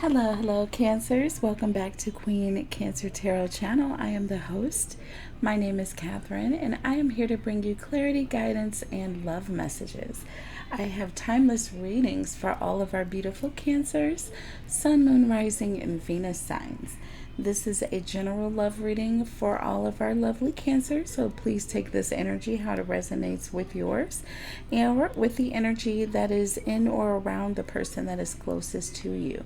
Hello, Cancers. Welcome back to Queen Cancer Tarot channel. I am the host. My name is Catherine, and I am here to bring you clarity, guidance, and love messages. I have timeless readings for all of our beautiful Cancers, Sun, Moon, Rising, and Venus signs. This is a general love reading for all of our lovely Cancers, so please take this energy how it resonates with yours and with the energy that is in or around the person that is closest to you.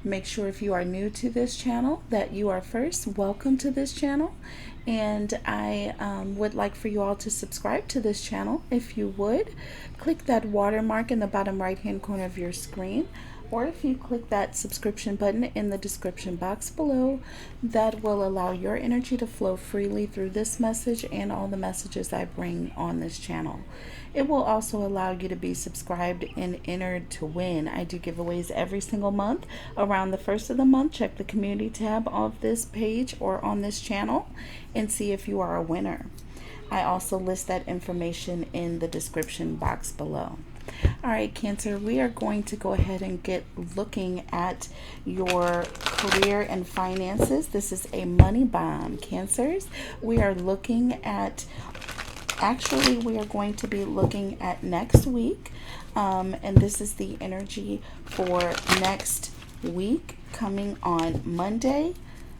Make sure if you are new to this channel that you are first welcome to this channel, and I would like for you all to subscribe to this channel. If you would, click that watermark in the bottom right hand corner of your screen, or if you click that subscription button in the description box below, that will allow your energy to flow freely through this message and all the messages I bring on this channel. It will also allow you to be subscribed and entered to win. I do giveaways every single month. Around the first of the month, check the community tab of this page or on this channel and see if you are a winner. I also list that information in the description box below. All right, Cancer, we are going to go ahead and get looking at your career and finances. This is a money bomb, Cancers. We are looking at, actually, we are going to be looking at next week. And this is the energy for next week coming on Monday,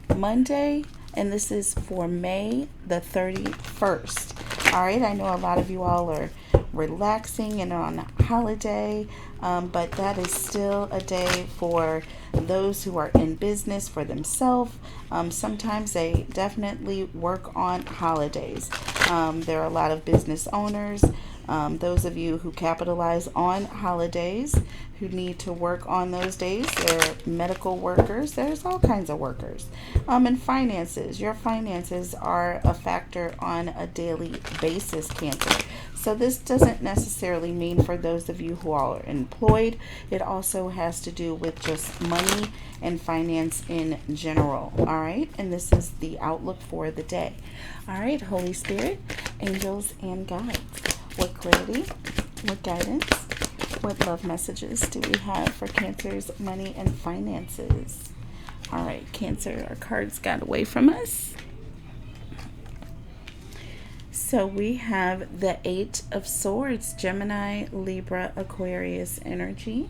and this is for May the 31st. All right, I know a lot of you all are relaxing and on a holiday, but that is still a day for those who are in business for themselves. Sometimes they definitely work on holidays. There are a lot of business owners, those of you who capitalize on holidays, who need to work on those days. There are medical workers. There's all kinds of workers. And finances. Your finances are a factor on a daily basis, Cancer. So this doesn't necessarily mean for those of you who are employed. It also has to do with just money and finance in general. All right. And this is the outlook for the day. All right. Holy Spirit, angels, and guides. What clarity, what guidance, what love messages do we have for Cancer's money and finances? All right, Cancer, our cards got away from us. So we have the Eight of Swords, Gemini, Libra, Aquarius energy.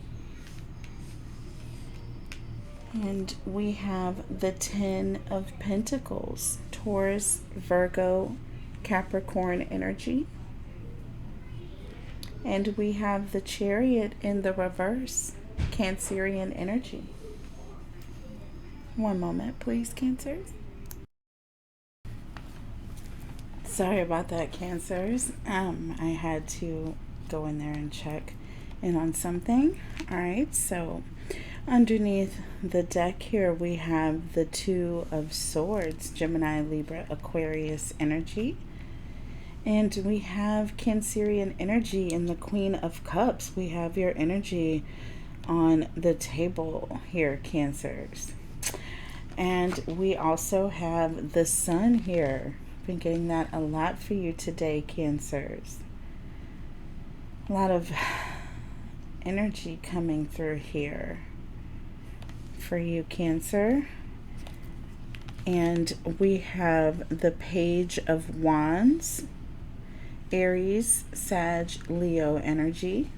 And we have the Ten of Pentacles, Taurus, Virgo, Capricorn energy. And we have the Chariot in the reverse, Cancerian energy. One moment, please, Cancers. Sorry about that, Cancers. I had to go in there and check in on something. All right, so underneath the deck here, we have the Two of Swords, Gemini, Libra, Aquarius energy. And we have Cancerian energy in the Queen of Cups. We have your energy on the table here, Cancers. And we also have the Sun here. Been getting that a lot for you today, Cancers. A lot of energy coming through here for you, Cancer. And we have the Page of Wands, Aries, Sag, Leo energy.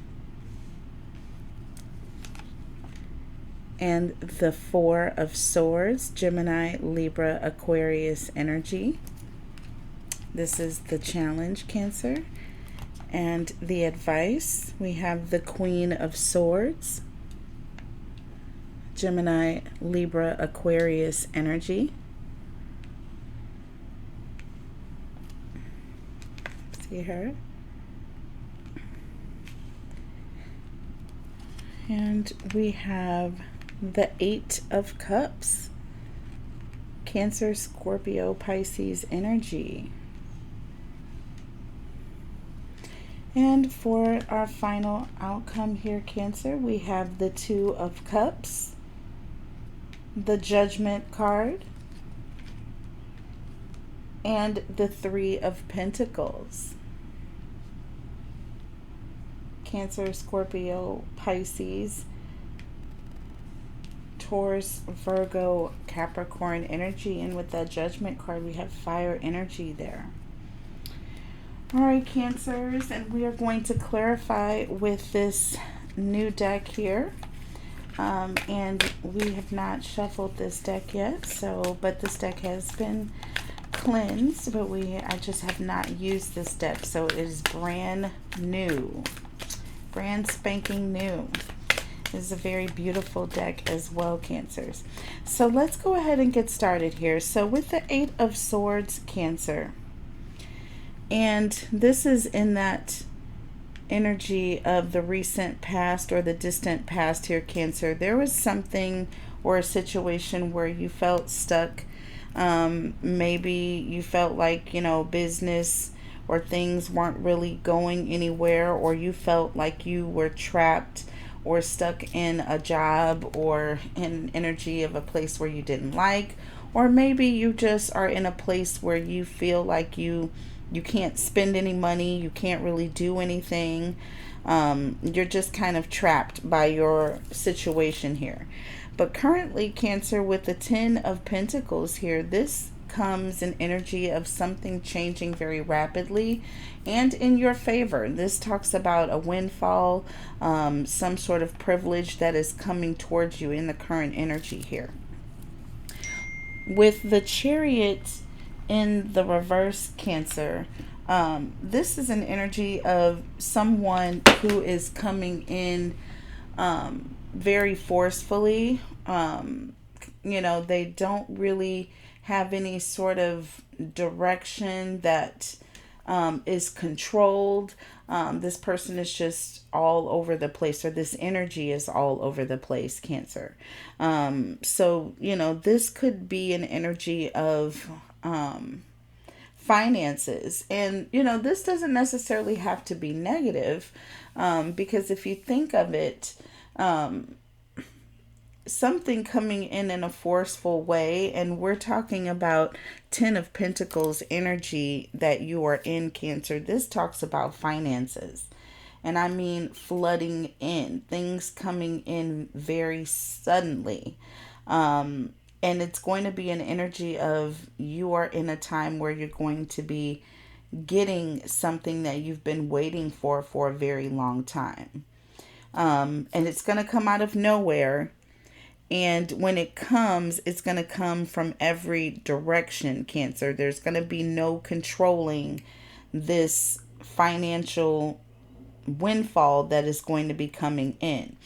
And the Four of Swords, Gemini, Libra, Aquarius energy. This is the challenge, Cancer. And the advice, we have the Queen of Swords, Gemini, Libra, Aquarius energy. See her? And we have the Eight of Cups, Cancer, Scorpio, Pisces energy. And for our final outcome here, Cancer, we have the Two of Cups, the Judgment card, and the Three of Pentacles. Cancer, Scorpio, Pisces Taurus, Virgo, Capricorn energy. And with that Judgment card, we have fire energy there. All right, Cancers, and we are going to clarify with this new deck here. And we have not shuffled this deck yet, but this deck has been cleansed, but I just have not used this deck, so it is brand new, brand spanking new. This is a very beautiful deck as well, Cancers. So let's go ahead and get started here. So with the Eight of Swords, Cancer, and this is in that energy of the recent past or the distant past here, Cancer. There was something or a situation where you felt stuck. Maybe you felt like, business or things weren't really going anywhere, or you felt like you were trapped or stuck in a job or in energy of a place where you didn't like, or maybe you just are in a place where you feel like you can't spend any money, you can't really do anything. You're just kind of trapped by your situation here. But currently, Cancer, with the Ten of Pentacles here, this comes in energy of something changing very rapidly and in your favor. This talks about a windfall, some sort of privilege that is coming towards you in the current energy here. With the Chariot in the reverse, Cancer, this is an energy of someone who is coming in very forcefully. They don't really have any sort of direction that is controlled. This person is just all over the place, or this energy is all over the place, Cancer. So, this could be an energy of finances. And, this doesn't necessarily have to be negative, because if you think of it, something coming in a forceful way, and we're talking about Ten of Pentacles energy that you are in, Cancer. This talks about finances, and I mean flooding in, things coming in very suddenly. And it's going to be an energy of you are in a time where you're going to be getting something that you've been waiting for a very long time. And it's going to come out of nowhere. And when it comes, it's going to come from every direction, Cancer. There's going to be no controlling this financial windfall that is going to be coming in.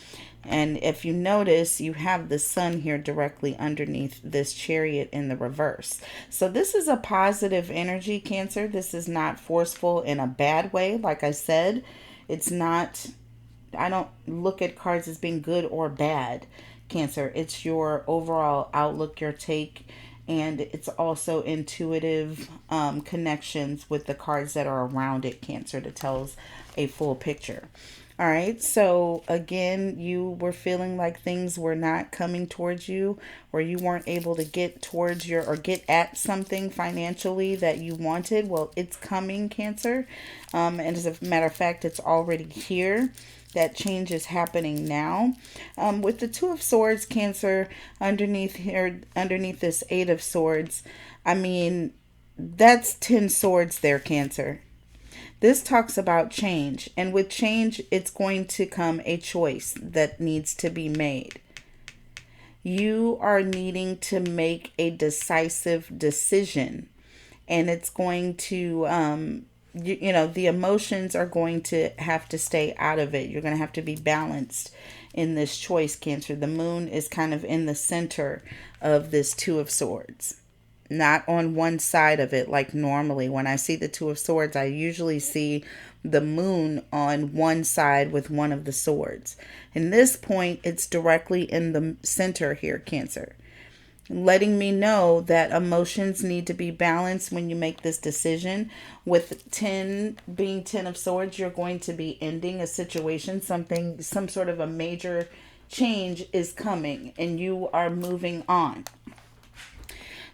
And if you notice, you have the sun here directly underneath this Chariot in the reverse. So this is a positive energy, Cancer. This is not forceful in a bad way. Like I said, it's not, I don't look at cards as being good or bad, Cancer. It's your overall outlook, your take, and it's also intuitive connections with the cards that are around it, Cancer, that tells a full picture. All right, so again, you were feeling like things were not coming towards you, or you weren't able to get towards or get at something financially that you wanted. Well, it's coming, Cancer. And as a matter of fact, it's already here. That change is happening now. With the Two of Swords, Cancer, underneath here, underneath this Eight of Swords, I mean, that's 10 swords there, Cancer. This talks about change, and with change, it's going to come a choice that needs to be made. You are needing to make a decisive decision, and it's going to, the emotions are going to have to stay out of it. You're going to have to be balanced in this choice, Cancer. The moon is kind of in the center of this Two of Swords. Not on one side of it like normally. When I see the Two of Swords, I usually see the moon on one side with one of the swords. In this point, it's directly in the center here, Cancer. Letting me know that emotions need to be balanced when you make this decision. With 10 being 10 of Swords, you're going to be ending a situation. Some sort of a major change is coming, and you are moving on.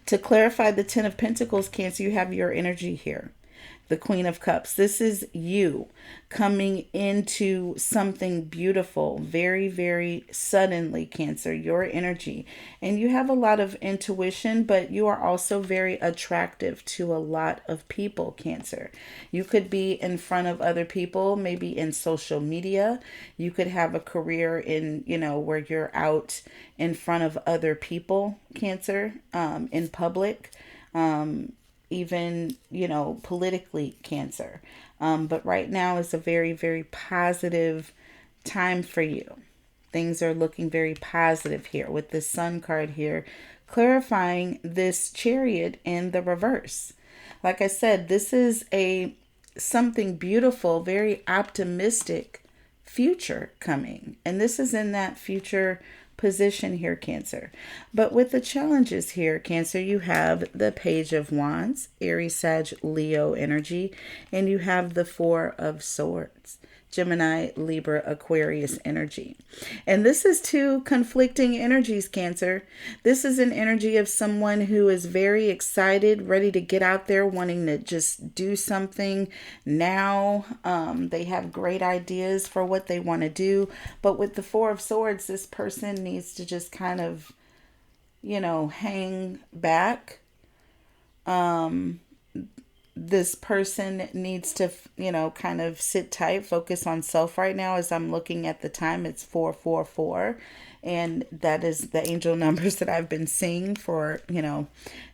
To clarify the Ten of Pentacles, Cancer, you have your energy here. the Queen of Cups. This is you coming into something beautiful very, very suddenly, Cancer, your energy. And you have a lot of intuition, but you are also very attractive to a lot of people, Cancer. You could be in front of other people, maybe in social media. You could have a career in, where you're out in front of other people, Cancer, in public. Even, politically, Cancer. But right now is a very, very positive time for you. Things are looking very positive here with the Sun card here, clarifying this Chariot in the reverse. Like I said, this is something beautiful, very optimistic future coming. And this is in that future position here, Cancer. But with the challenges here, Cancer, you have the Page of Wands, Aries, Sag, Leo energy, and you have the Four of Swords, Gemini, Libra, Aquarius energy. And this is two conflicting energies, Cancer. This is an energy of someone who is very excited, ready to get out there, wanting to just do something now. They have great ideas for what they want to do. But with the Four of Swords, this person needs to just kind of, hang back. This person needs to, kind of sit tight, focus on self right now. As I'm looking at the time, it's 444. And that is the angel numbers that I've been seeing for,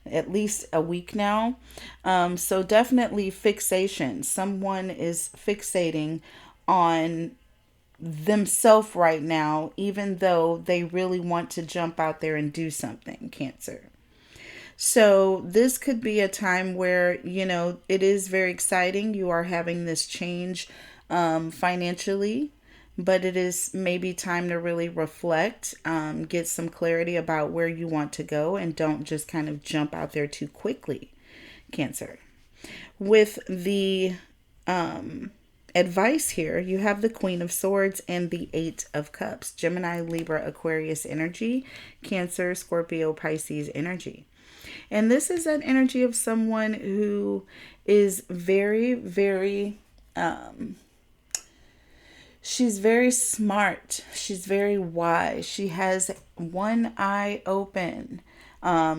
at least a week now. So definitely fixation. Someone is fixating on themselves right now, even though they really want to jump out there and do something, Cancer. So this could be a time where, it is very exciting. You are having this change financially, but it is maybe time to really reflect, get some clarity about where you want to go, and don't just kind of jump out there too quickly, Cancer. With the advice here, you have the Queen of Swords and the Eight of Cups, Gemini, Libra, Aquarius energy, Cancer, Scorpio, Pisces energy. And this is an energy of someone who is very, very, she's very smart. She's very wise. She has one eye open.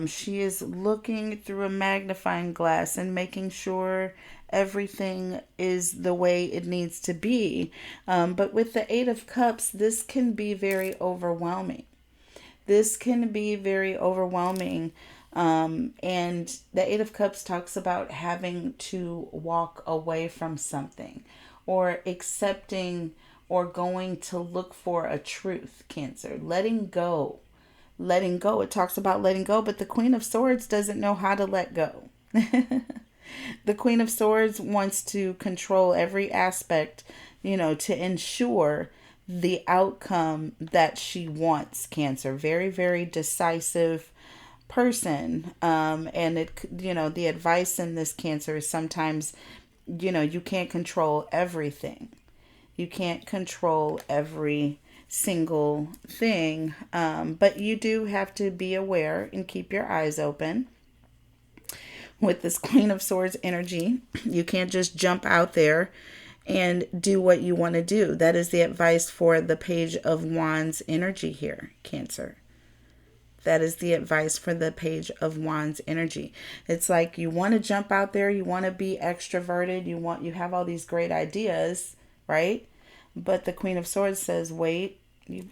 She is looking through a magnifying glass and making sure everything is the way it needs to be. But with the Eight of Cups, this can be very overwhelming. This can be very overwhelming. And the Eight of Cups talks about having to walk away from something, or accepting, or going to look for a truth, Cancer. Letting go. Letting go. It talks about letting go, but the Queen of Swords doesn't know how to let go. The Queen of Swords wants to control every aspect, to ensure the outcome that she wants, Cancer. Very, very decisive person. And the advice in this, Cancer, is sometimes, you can't control everything. You can't control every single thing. But you do have to be aware and keep your eyes open. With this Queen of Swords energy, you can't just jump out there and do what you want to do. That is the advice for the Page of Wands energy here, Cancer. That is the advice for the Page of Wands energy. It's like you want to jump out there, you want to be extroverted, you have all these great ideas, right? But the Queen of Swords says, wait,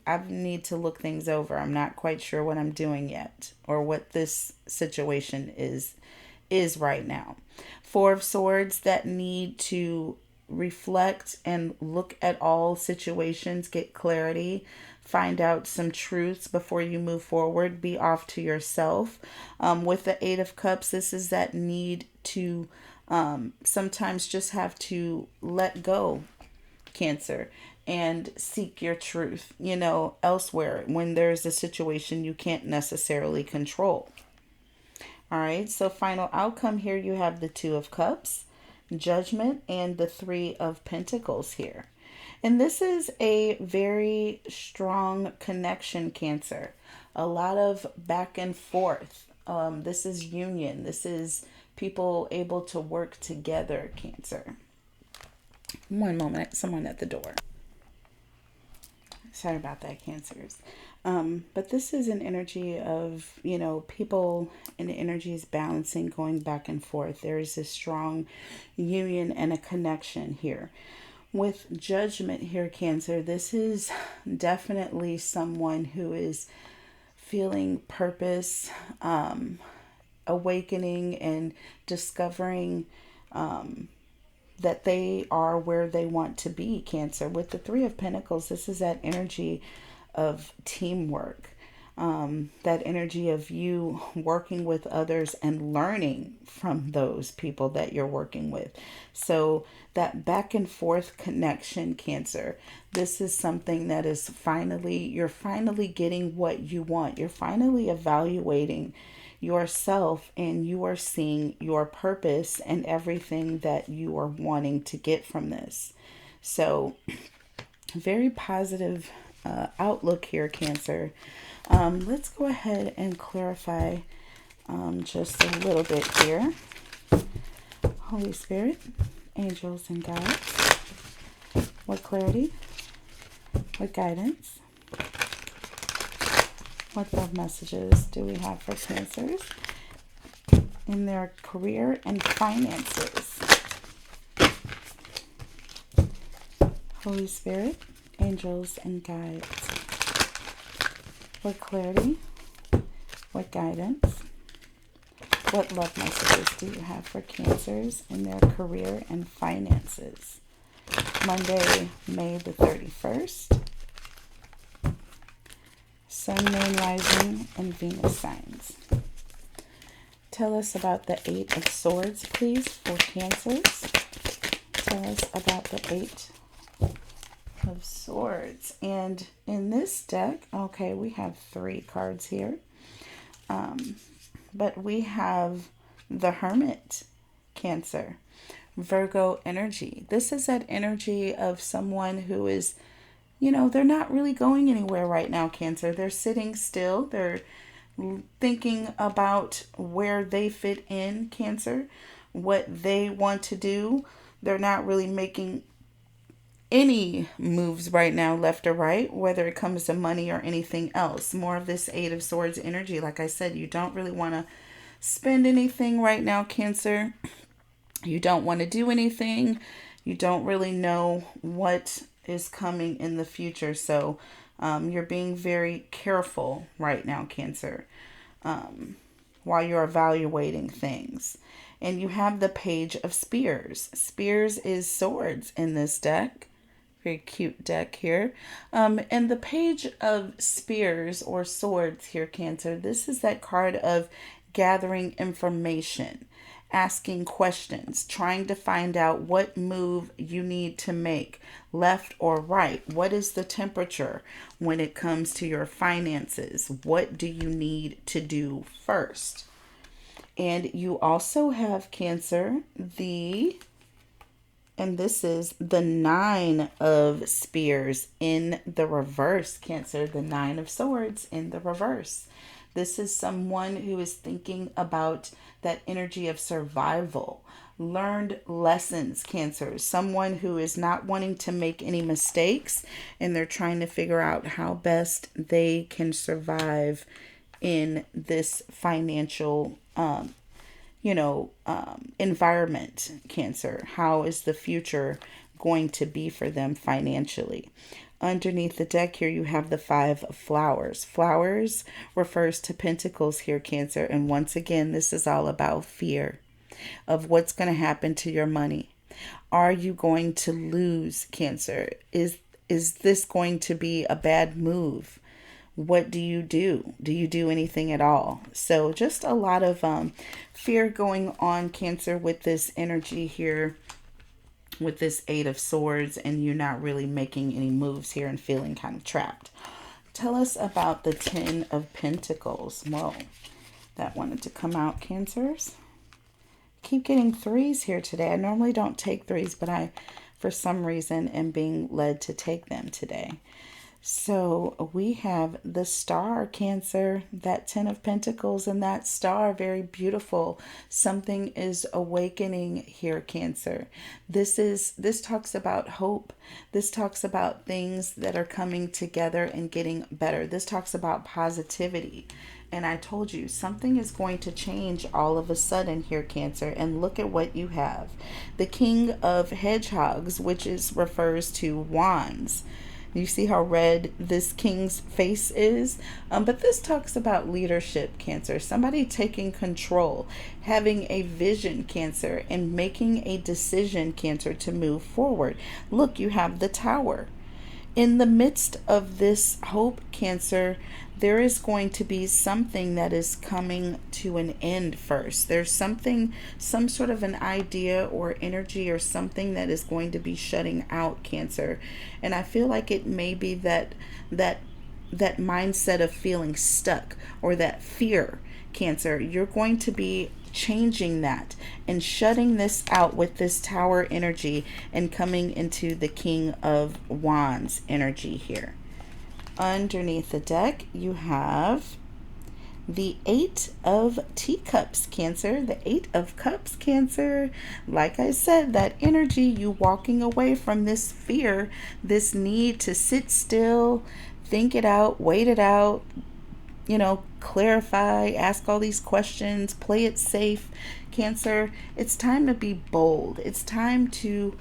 I need to look things over. I'm not quite sure what I'm doing yet, or what this situation is right now. Four of Swords that need to reflect and look at all situations, get clarity, find out some truths before you move forward. Be off to yourself. With the Eight of Cups, this is that need to sometimes just have to let go, Cancer, and seek your truth, elsewhere when there's a situation you can't necessarily control. All right, so final outcome here, you have the Two of Cups, Judgment, and the Three of Pentacles here. And this is a very strong connection, Cancer. A lot of back and forth. This is union. This is, people able to work together, Cancer. One moment, someone at the door. Sorry about that, Cancers. But this is an energy of, you know, people and energies balancing, going back and forth. There is a strong union and a connection here. With Judgment here, Cancer, this is definitely someone who is feeling purpose, awakening and discovering that they are where they want to be, Cancer. With the Three of Pentacles, this is that energy of teamwork, that energy of you working with others and learning from those people that you're working with. So that back and forth connection, Cancer, this is something that is you're finally getting what you want. You're finally evaluating yourself, and you are seeing your purpose and everything that you are wanting to get from this. So very positive outlook here, Cancer. Let's go ahead and clarify just a little bit here. Holy Spirit, angels and guides, what clarity, what guidance, what love messages do we have for Cancers in their career and finances? Holy Spirit, angels and guides, what clarity, what guidance, what love messages do you have for Cancers in their career and finances? Monday, May the 31st. Sun, Moon, Rising, and Venus signs. Tell us about the Eight of Swords, please, for Cancers. Tell us about the Eight of Swords. And in this deck, okay, we have 3 cards here. But we have the Hermit, Cancer. Virgo energy. This is that energy of someone who is, you know, they're not really going anywhere right now, Cancer. They're sitting still. They're thinking about where they fit in, Cancer, what they want to do. They're not really making any moves right now, left or right, whether it comes to money or anything else. More of this Eight of Swords energy. Like I said, you don't really want to spend anything right now, Cancer. You don't want to do anything. You don't really know what is coming in the future. So you're being very careful right now, Cancer, while you're evaluating things. And you have the Page of Spears. Spears is swords in this deck. Very cute deck here. And the Page of Spears or swords here, Cancer, this is that card of gathering information, asking questions, trying to find out what move you need to make, left or right. What is the temperature when it comes to your finances? What do you need to do first? And you also have, Cancer, and this is the Nine of Spears in the reverse, Cancer, the Nine of Swords in the reverse. This is someone who is thinking about that energy of survival, learned lessons, Cancer. Someone who is not wanting to make any mistakes, and they're trying to figure out how best they can in this financial environment, Cancer. How is the future going to be for them financially? Underneath the deck here, you have the Five of Flowers. Flowers refers to pentacles here, Cancer. And once again, this is all about fear of what's going to happen to your money. Are you going to lose, Cancer? Is this going to be a bad move? What do you do? Do you do anything at all? So just a lot of fear going on, Cancer, with this energy here, with this Eight of Swords, and you're not really making any moves here and feeling kind of trapped. Tell us about the Ten of Pentacles. Whoa, that wanted to come out, Cancers. Keep getting threes here today. I normally don't take threes, but I, for some reason, am being led to take them today. So we have the star, Cancer, that 10 of Pentacles and that star, very beautiful. Something is awakening here, Cancer. This talks about hope. This talks about things that are coming together and getting better. This talks about positivity. And I told you, something is going to change all of a sudden here, Cancer. And look at what you have. The King of Hedgehogs, which refers to wands. You see how red this king's face is? But this talks about leadership, Cancer. Somebody taking control, having a vision, Cancer, and making a decision, Cancer, to move forward. Look, you have the Tower. In the midst of this hope, Cancer, there is going to be something that is coming to an end first. There's something, some sort of an idea or energy or something that is going to be shutting out, Cancer. And I feel like it may be that mindset of feeling stuck or that fear, Cancer. You're going to be changing that and shutting this out with this Tower energy and coming into the King of Wands energy here. Underneath the deck, you have the Eight of Teacups, Cancer. The Eight of Cups, Cancer. Like I said, that energy, you walking away from this fear, this need to sit still, think it out, wait it out, clarify, ask all these questions, play it safe, Cancer. It's time to be bold. It's time to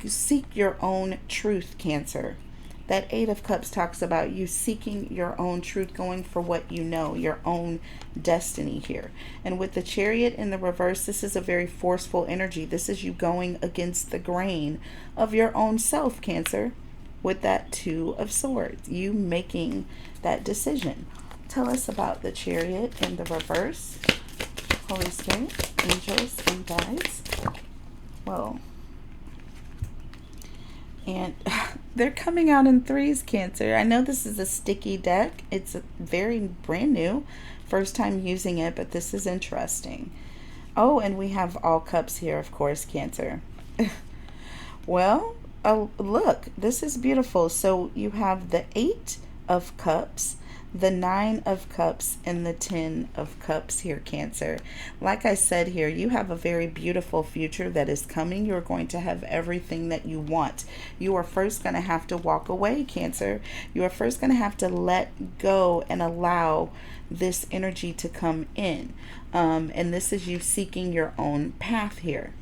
seek your own truth, Cancer. That Eight of Cups talks about you seeking your own truth, going for what you know, your own destiny here. And with the Chariot in the reverse, this is a very forceful energy. This is you going against the grain of your own self, Cancer. With that Two of Swords, you making that decision. Tell us about the Chariot in the reverse. Holy Spirit, angels, and guides. Whoa. And they're coming out in threes, Cancer. I know this is a sticky deck. It's very brand new. First time using it, but this is interesting. Oh, and we have all cups here, of course, Cancer. Well, look, this is beautiful. So you have the Eight of Cups, the Nine of Cups, and the Ten of Cups here, Cancer. Like I said here, you have a very beautiful future that is coming. You're going to have everything that you want. You are first going to have to walk away, Cancer. You are first going to have to let go and allow this energy to come in. And this is you seeking your own path here.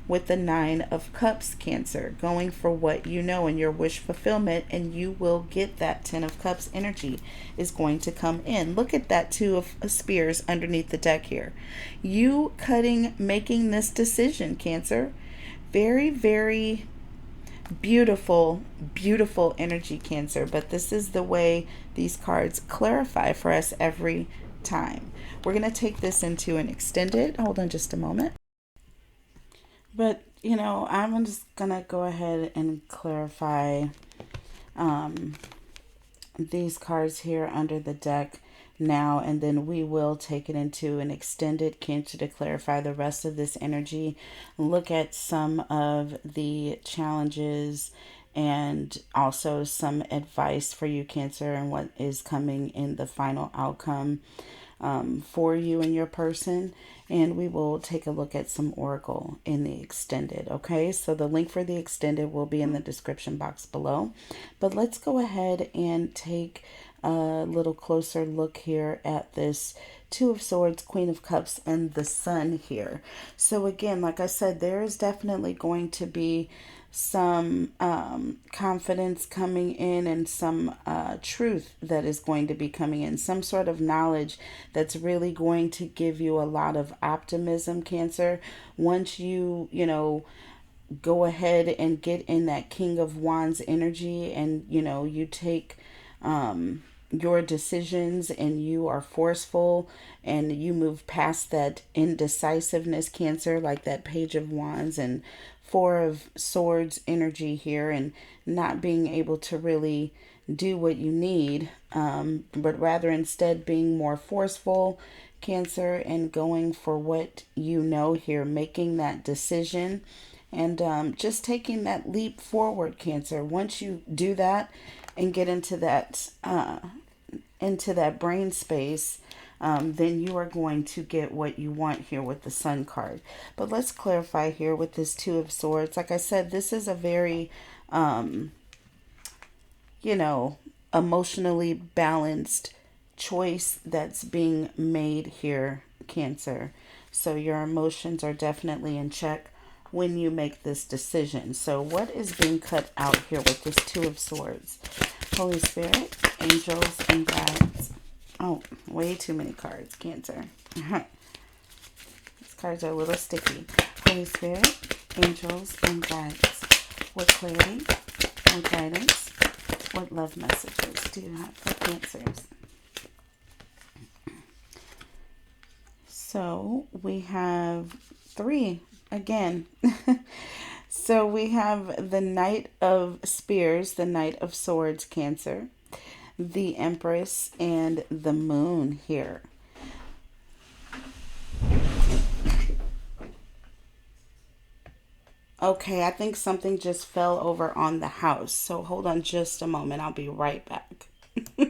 With the Nine of Cups, Cancer, going for what you know and your wish fulfillment, and you will get that Ten of Cups energy is going to come in. Look at that Two of Spears underneath the deck here. You making this decision, Cancer. Very, very beautiful, beautiful energy, Cancer. But this is the way these cards clarify for us every time. We're going to take this into an extended. Hold on just a moment. But, I'm just going to go ahead and clarify these cards here under the deck now, and then we will take it into an extended, Cancer, to clarify the rest of this energy, look at some of the challenges and also some advice for you, Cancer, and what is coming in the final outcome for you and your person. And we will take a look at some oracle in the extended. Okay, so the link for the extended will be in the description box below. But let's go ahead and take a little closer look here at this Two of Swords, Queen of Cups, and the Sun here. So again, like I said, there is definitely going to be some confidence coming in, and some truth that is going to be coming in, some sort of knowledge that's really going to give you a lot of optimism, Cancer. Once you go ahead and get in that King of Wands energy, and you take your decisions, and you are forceful, and you move past that indecisiveness, Cancer, like that Page of Wands and Four of Swords energy here, and not being able to really do what you need, but rather instead being more forceful, Cancer, and going for what you know here, making that decision, and just taking that leap forward, Cancer. Once you do that, and get into that brain space, then you are going to get what you want here with the Sun card. But let's clarify here with this Two of Swords. Like I said, this is a very, you know, emotionally balanced choice that's being made here, Cancer. So your emotions are definitely in check when you make this decision. So what is being cut out here with this Two of Swords? Holy Spirit, angels, and guides. Oh, way too many cards, Cancer. These cards are a little sticky. Holy Spirit, angels, and guides. What clarity, what guidance, what love messages do you have for Cancers? So we have 3 again. So we have the Knight of Spears, the Knight of Swords, Cancer, the Empress, and the Moon here. Okay, I think something just fell over on the house. So hold on just a moment. I'll be right back.